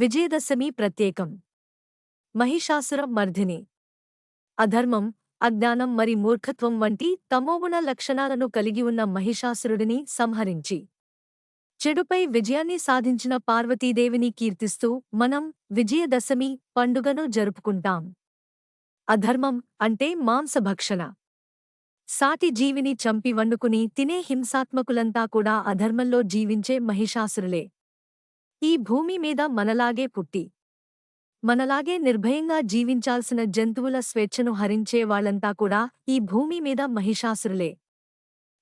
విజయదశమి ప్రత్యేకం. మహిషాసుర మర్దిని. అధర్మం, అజ్ఞానం మరి మూర్ఖత్వం వంటి తమోగుణ లక్షణాలను కలిగి ఉన్న మహిషాసురుడిని సంహరించి చెడుపై విజయాన్ని సాధించిన పార్వతీదేవిని కీర్తిస్తూ మనం విజయదశమి పండుగను జరుపుకుంటాం. అధర్మం అంటే మాంసభక్షణ. సాటి జీవిని చంపి వండుకుని తినే హింసాత్మకులంతా కూడా అధర్మంలో జీవించే మహిషాసురులే. ఈ భూమి మీద మనలాగే పుట్టి మనలాగే నిర్భయంగా జీవించాల్సిన జంతువుల స్వేచ్ఛను హరించే వాళ్లంతా కూడా ఈ భూమి మీద మహిషాసురులే.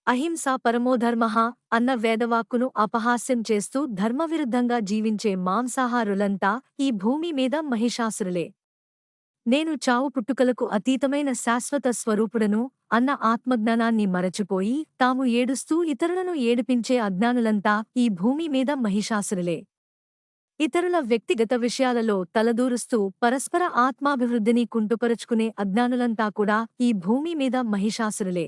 అహింసా పరమోధర్మః అన్న వేదవాక్కును అపహాస్యం చేస్తూ ధర్మవిరుద్ధంగా జీవించే మాంసాహారులంతా ఈ భూమి మీద మహిషాసురులే. నేను చావు పుట్టుకలకు అతీతమైన శాశ్వత స్వరూపుడను అన్న ఆత్మజ్ఞానాన్ని మరచిపోయి తాము ఏడుస్తూ ఇతరులను ఏడిపించే అజ్ఞానులంతా ఈ భూమి మీద మహిషాసురులే. ఇతరుల వ్యక్తిగత విషయాలలో తలదూరుస్తూ పరస్పర ఆత్మాభివృద్ధిని కుంటుపరుచుకునే అజ్ఞానులంతా కూడా ఈ భూమి మీద మహిషాసురులే.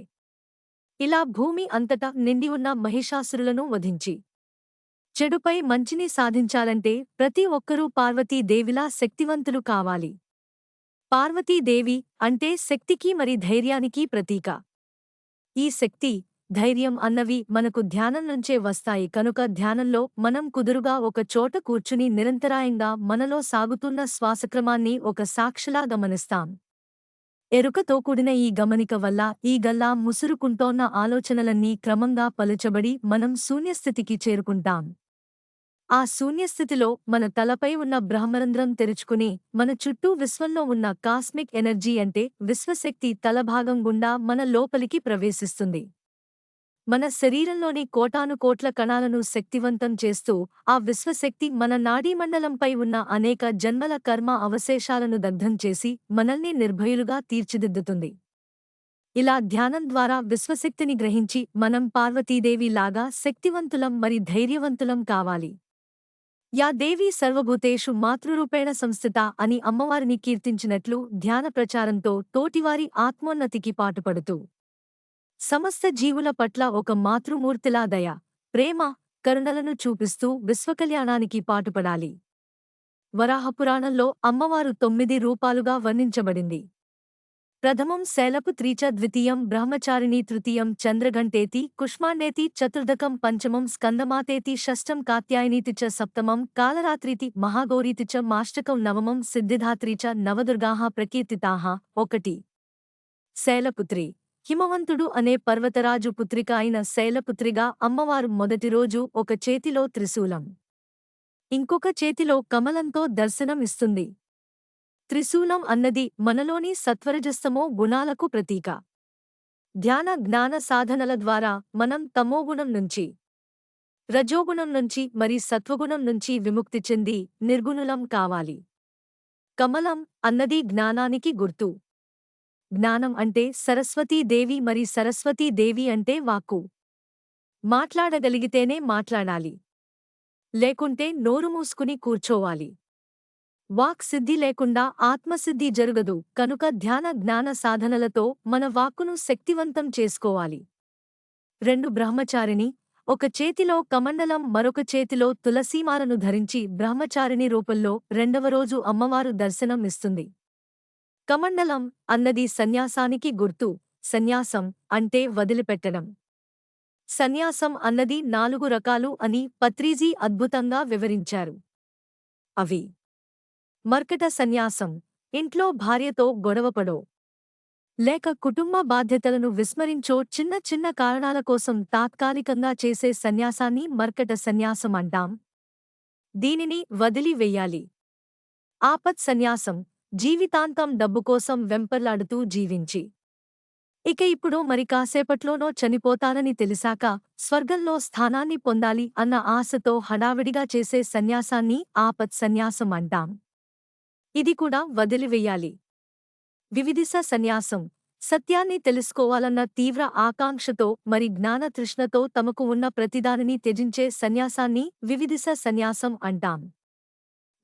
ఇలా భూమి అంతటా నిండి ఉన్న మహిషాసురులను వధించి చెడుపై మంచిని సాధించాలంటే ప్రతి ఒక్కరూ పార్వతీదేవిలా శక్తివంతులు కావాలి. పార్వతీదేవి అంటే శక్తికి మరి ధైర్యానికి ప్రతీక. ఈ శక్తి, ధైర్యం అన్నవి మనకు ధ్యానం నుంచే వస్తాయి కనుక ధ్యానంలో మనం కుదురుగా ఒక చోట కూర్చుని నిరంతరాయంగా మనలో సాగుతున్న శ్వాసక్రమాన్ని ఒక సాక్షిలా గమనిస్తాం. ఎరుకతో కూడిన ఈ గమనిక వల్ల ఈ గల్లా ముసురుకుంటోన్న ఆలోచనలన్నీ క్రమంగా పలుచబడి మనం శూన్యస్థితికి చేరుకుంటాం. ఆ శూన్యస్థితిలో మన తలపై ఉన్న బ్రహ్మరంధ్రం తెరుచుకుని మన చుట్టూ విశ్వంలో ఉన్న కాస్మిక్ ఎనర్జీ అంటే విశ్వశక్తి తలభాగం గుండా మన లోపలికి ప్రవేశిస్తుంది. మన శరీరంలోని కోటానుకోట్ల కణాలను శక్తివంతం చేస్తూ ఆ విశ్వశక్తి మన నాడీమండలంపై ఉన్న అనేక జన్మల కర్మ అవశేషాలను దగ్ధం చేసి మనల్ని నిర్భయులుగా తీర్చిదిద్దుతుంది. ఇలా ధ్యానం ద్వారా విశ్వశక్తిని గ్రహించి మనం పార్వతీదేవి లాగా శక్తివంతులం మరి ధైర్యవంతులం కావాలి. యా దేవీ సర్వభూతేషు మాతృరూపేణ సంస్థిత అని అమ్మవారిని కీర్తించినట్లు ధ్యాన ప్రచారంతో తోటివారి ఆత్మోన్నతికి పాటుపడుతూ సమస్త జీవుల పట్ల ఒక మాతృమూర్తిలా దయ, ప్రేమ, కరుణలను చూపిస్తూ విశ్వకల్యాణానికి పాటుపడాలి. వరాహపురాణంలో అమ్మవారు 9 రూపాలుగా వర్ణించబడింది. ప్రథమం శైలపుత్రీ చ, ద్వితీయం బ్రహ్మచారిణీ, తృతీయం చంద్రఘంటేతి, కుష్మాండేతి, చతుర్థకం పంచమం స్కందమాతేతి, షష్టం కాత్యాయనీతి చ, సప్తమం కాలరాత్రీతి, మహాగౌరీతి చ, మాష్టకం నవమం సిద్ధిదాత్రీ చ, నవదుర్గాః ప్రకీర్తితాః. 1. శైలపుత్రి. హిమవంతుడు అనే పర్వతరాజు పుత్రిక అయిన శైలపుత్రిగా అమ్మవారు మొదటి రోజు ఒక చేతిలో త్రిశూలం, ఇంకొక చేతిలో కమలంతో దర్శనం ఇస్తుంది. త్రిశూలం అన్నది మనలోని సత్వరజస్తమో గుణాలకు ప్రతీక. ధ్యాన జ్ఞాన సాధనల ద్వారా మనం తమోగుణం నుంచి, రజోగుణం నుంచి మరి సత్వగుణం నుంచి విముక్తి చెంది నిర్గుణులం కావాలి. కమలం అన్నది జ్ఞానానికి గుర్తు. జ్ఞానం అంటే సరస్వతీదేవి మరి సరస్వతీదేవి అంటే వాక్కు. మాట్లాడగలిగితేనే మాట్లాడాలి, లేకుంటే నోరు మూసుకుని కూర్చోవాలి. వాక్ సిద్ధి లేకుండా ఆత్మసిద్ధి జరుగదు కనుక ధ్యాన జ్ఞాన సాధనలతో మన వాక్కును శక్తివంతం చేసుకోవాలి. 2. బ్రహ్మచారిణి. ఒక చేతిలో కమండలం మరొక చేతిలో తులసీమాలను ధరించి బ్రహ్మచారిణి రూపంలో రెండవ రోజు అమ్మవారు దర్శనం ఇస్తుంది. కమండలం అన్నది సన్యాసానికి గుర్తు. సన్యాసం అంటే వదిలిపెట్టడం. సన్యాసం అన్నది 4 రకాలు అని పత్రిజీ అద్భుతంగా వివరించారు. అవి: మర్కట సన్యాసం, ఇంట్లో భార్యతో గొడవపడో లేక కుటుంబ బాధ్యతలను విస్మరించో చిన్న చిన్న కారణాల కోసం తాత్కాలికంగా చేసే సన్యాసాన్ని మర్కట సన్యాసం అంటాం. దీనిని వదిలి వెయ్యాలి. ఆపత్ సన్యాసం, జీవితాంతం డబ్బు కోసం వెంపర్లాడుతూ జీవించి ఇక ఇప్పుడు మరి కాసేపట్లోనో చనిపోతానని తెలిసాక స్వర్గంలో స్థానాన్ని పొందాలి అన్న ఆశతో హడావిడిగా చేసే సన్యాసాన్ని ఆపత్ సన్యాసం అంటాం. ఇది కూడా వదిలివెయ్యాలి. వివిదిశ సన్యాసం, సత్యాన్ని తెలుసుకోవాలన్న తీవ్ర ఆకాంక్షతో మరి జ్ఞాన తృష్ణతో తమకు ఉన్న ప్రతిదానిని త్యజించే సన్యాసాన్ని వివిదిశ సన్యాసం అంటాం.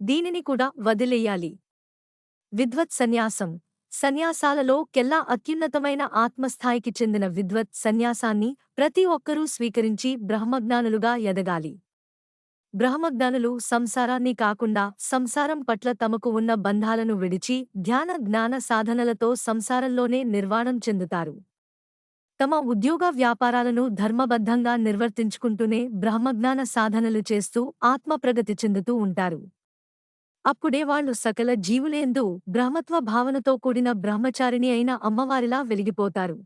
దీనిని కూడా వదిలేయాలి. విద్వత్ సన్యాసం, సన్యాసాలలో కెల్లా అత్యున్నతమైన ఆత్మస్థాయికి చెందిన విద్వత్ సన్యాసాన్ని ప్రతి ఒక్కరూ స్వీకరించి బ్రహ్మజ్ఞానులుగా ఎదగాలి. బ్రహ్మజ్ఞానులు సంసారాన్ని కాకుండా సంసారం పట్ల తమకు ఉన్న బంధాలను విడిచి ధ్యాన జ్ఞాన సాధనలతో సంసారంలోనే నిర్వాణం చెందుతారు. తమ ఉద్యోగ వ్యాపారాలను ధర్మబద్ధంగా నిర్వర్తించుకుంటూనే బ్రహ్మజ్ఞాన సాధనలు చేస్తూ ఆత్మప్రగతి చెందుతూ ఉంటారు. అప్పుడే వాళ్ళు సకల జీవులేందు బ్రహ్మత్వ భావనతో కూడిన బ్రహ్మచారిణి అయిన అమ్మవారిలా వెలిగిపోతారు.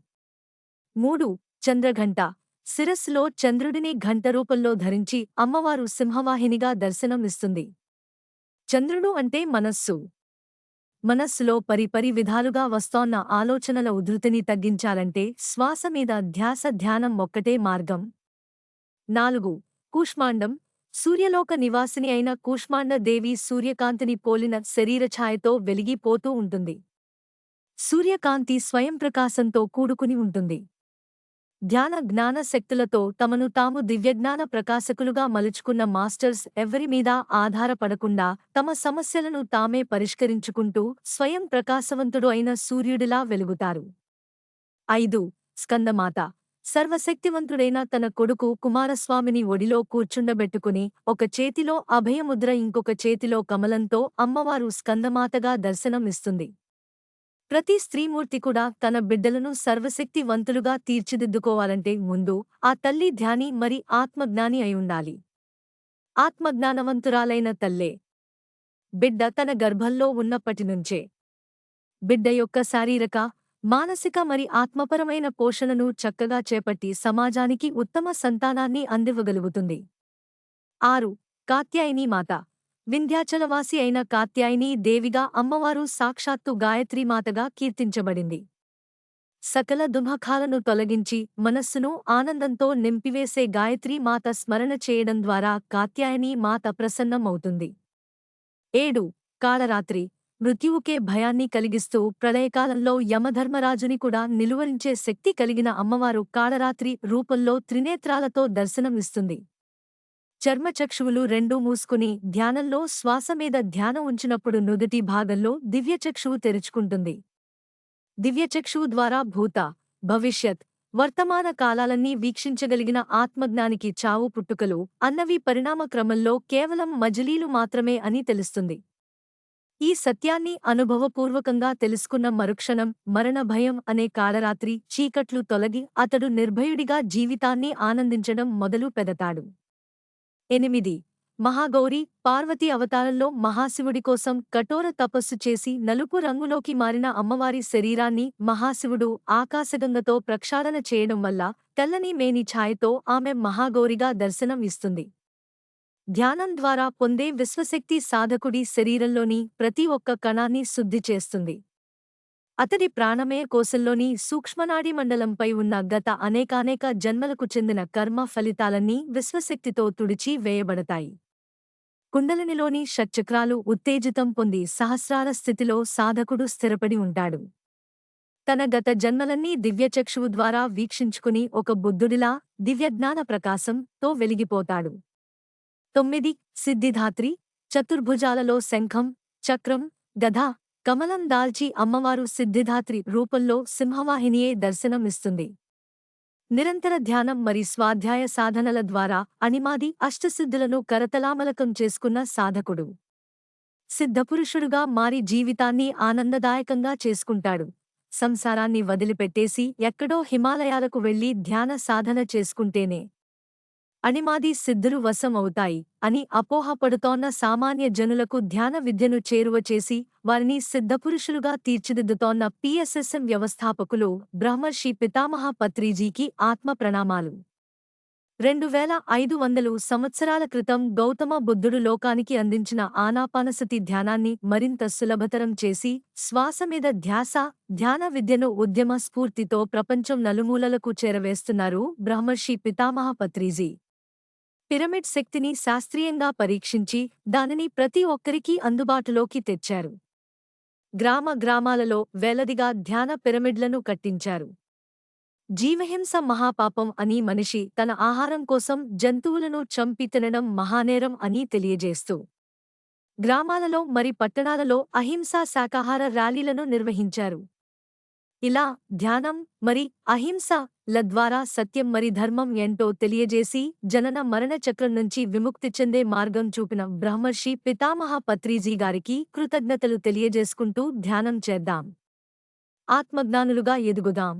3. చంద్రఘంట. శిరస్సులో చంద్రుడిని ఘంట రూపంలో ధరించి అమ్మవారు సింహవాహినిగా దర్శనం ఇస్తుంది. చంద్రుడు అంటే మనస్సు. మనస్సులో పరిపరి విధాలుగా వస్తోన్న ఆలోచనల ఉధృతిని తగ్గించాలంటే శ్వాస మీద ధ్యాస ధ్యానం ఒక్కటే మార్గం. 4. కూష్మాండం. సూర్యలోక నివాసిని అయిన కూష్మాండ దేవి సూర్యకాంతిని పోలిన శరీరఛాయతో వెలిగిపోతూ ఉంటుంది. సూర్యకాంతి స్వయం ప్రకాశంతో కూడుకుని ఉంటుంది. ధ్యాన జ్ఞాన శక్తులతో తమను తాము దివ్యజ్ఞాన ప్రకాశకులుగా మలుచుకున్న మాస్టర్స్ ఎవ్వరి మీద ఆధారపడకుండా తమ సమస్యలను తామే పరిష్కరించుకుంటూ స్వయం ప్రకాశవంతుడు అయిన సూర్యుడిలా వెలుగుతారు. 5. స్కందమాత. సర్వశక్తివంతుడైన తన కొడుకు కుమారస్వామిని ఒడిలో కూర్చుండబెట్టుకుని ఒక చేతిలో అభయముద్ర ఇంకొక చేతిలో కమలంతో అమ్మవారు స్కందమాతగా దర్శనం ఇస్తుంది. ప్రతి స్త్రీమూర్తి కూడా తన బిడ్డలను సర్వశక్తివంతులుగా తీర్చిదిద్దుకోవాలంటే ముందు ఆ తల్లి ధ్యాని మరి ఆత్మజ్ఞాని అయుండాలి. ఆత్మజ్ఞానవంతురాలైన తల్లే బిడ్డ తన గర్భంలో ఉన్నప్పటినుంచే బిడ్డ యొక్క శారీరక, మానసిక మరి ఆత్మపరమైన పోషణను చక్కగా చేపట్టి సమాజానికి ఉత్తమ సంతానాన్ని అందివ్వగలుగుతుంది. 6. కాత్యాయనీ మాత. వింధ్యాచలవాసి అయిన కాత్యాయనీ దేవిగా అమ్మవారు సాక్షాత్తు గాయత్రీమాతగా కీర్తించబడింది. సకల దుఃఖాలను తొలగించి మనస్సును ఆనందంతో నింపివేసే గాయత్రీమాత స్మరణ చేయడం ద్వారా కాత్యాయనీ మాత ప్రసన్నమవుతుంది. 7. కాళరాత్రి. మృత్యువుకే భయాన్ని కలిగిస్తూ ప్రళయకాలంలో యమధర్మరాజుని కూడా నిలువరించే శక్తి కలిగిన అమ్మవారు కాళరాత్రి రూపంలో త్రినేత్రాలతో దర్శనం ఇస్తుంది. చర్మచక్షువులు రెండూ మూసుకుని ధ్యానంలో శ్వాస మీద ధ్యానం ఉంచినప్పుడు నుదుటి భాగంలో దివ్యచక్షువు తెరుచుకుంటుంది. దివ్యచక్షువు ద్వారా భూత, భవిష్యత్, వర్తమాన కాలాలన్నీ వీక్షించగలిగిన ఆత్మజ్ఞానికి చావు పుట్టుకలు అన్నవి పరిణామ క్రమంలో కేవలం మజిలీలు మాత్రమే అని తెలుస్తుంది. ఈ సత్యాన్ని అనుభవపూర్వకంగా తెలుసుకున్న మరుక్షణం మరణ భయం అనే కాళరాత్రి చీకట్లు తొలగి అతడు నిర్భయుడిగా జీవితాన్ని ఆనందించడం మొదలు పెడతాడు. 8. మహాగౌరి. పార్వతీ అవతారంలో మహాశివుడి కోసం కఠోర తపస్సు చేసి నలుపు రంగులోకి మారిన అమ్మవారి శరీరాన్ని మహాశివుడు ఆకాశగంగతో ప్రక్షాళన చేయడం వల్ల తెల్లని మేని ఛాయతో ఆమె మహాగౌరిగా దర్శనం ఇస్తుంది. ధ్యానం ద్వారా పొందే విశ్వశక్తి సాధకుడి శరీరంలోని ప్రతి ఒక్క కణాన్ని శుద్ధి చేస్తుంది. అతడి ప్రాణమయ కోశంలోని సూక్ష్మనాడీ మండలంపై ఉన్న గత అనేకానేక జన్మలకు చెందిన కర్మ ఫలితాలన్నీ విశ్వశక్తితో తుడిచి వేయబడతాయి. కుండలినిలోని షట్చక్రాలు ఉత్తేజితం పొంది సహస్రార స్థితిలో సాధకుడు స్థిరపడి ఉంటాడు. తన గత జన్మలన్నీ దివ్యచక్షువు ద్వారా వీక్షించుకుని ఒక బుద్ధుడిలా దివ్యజ్ఞాన ప్రకాశంతో వెలిగిపోతాడు. 9. సిద్ధిదాత్రి. చతుర్భుజాలలో శంఖం, చక్రం, గద, కమలం దాల్చి అమ్మవారు సిద్ధిదాత్రి రూపంలో సింహవాహినియే దర్శనం ఇస్తుంది. నిరంతర ధ్యానం మరి స్వాధ్యాయ సాధనల ద్వారా అణిమాది అష్టసిద్ధులను కరతలామలకం చేసుకున్న సాధకుడు సిద్ధపురుషుడుగా మారి జీవితాన్ని ఆనందదాయకంగా చేసుకుంటాడు. సంసారాన్ని వదిలిపెట్టేసి ఎక్కడో హిమాలయాలకు వెళ్లి ధ్యాన సాధన చేసుకుంటేనే అణిమాది సిద్ధులు వశం అవుతాయి అని అపోహపడుతోన్న సామాన్య జనులకు ధ్యాన విద్యను చేరువ చేసి వారిని సిద్ధపురుషులుగా తీర్చిదిద్దుతోన్న పిఎస్ఎస్ఎం వ్యవస్థాపకులు బ్రహ్మర్షి పితామహ పత్రిజీకి ఆత్మ ప్రణామాలు. 2500 సంవత్సరాల క్రితం గౌతమ బుద్ధుడు లోకానికి అందించిన ఆనాపానసతి ధ్యానాన్ని మరింత సులభతరం చేసి శ్వాస మీద ధ్యాస, ధ్యాన విద్యను ఉద్యమ స్ఫూర్తితో ప్రపంచం నలుమూలలకు చేరవేస్తున్నారు బ్రహ్మర్షి పితామహ పత్రిజీ. పిరమిడ్ శక్తిని శాస్త్రీయంగా పరీక్షించి దానిని ప్రతి ఒక్కరికీ అందుబాటులోకి తెచ్చారు. గ్రామ గ్రామాలలో వేలదిగా ధ్యాన పిరమిడ్లను కట్టించారు. జీవహింస మహాపాపం అని మనిషి తన ఆహారం కోసం జంతువులను చంపి తినడం మహానేరం అని తెలియజేస్తూ గ్రామాలలో మరి పట్టణాలలో అహింసా శాకాహార ర్యాలీలను నిర్వహించారు. ఇలా ధ్యానం మరి అహింస ల ద్వారా సత్యం మరి ధర్మం ఏంటో తెలియజేసి జనన మరణ చక్రం నుంచి విముక్తి చెందే మార్గం చూపిన బ్రహ్మర్షి పితామహ పత్రిజీ గారికి కృతజ్ఞతలు తెలియజేసుకుంటూ ధ్యానం చేద్దాం. ఆత్మజ్ఞానులుగా ఎదుగుదాం.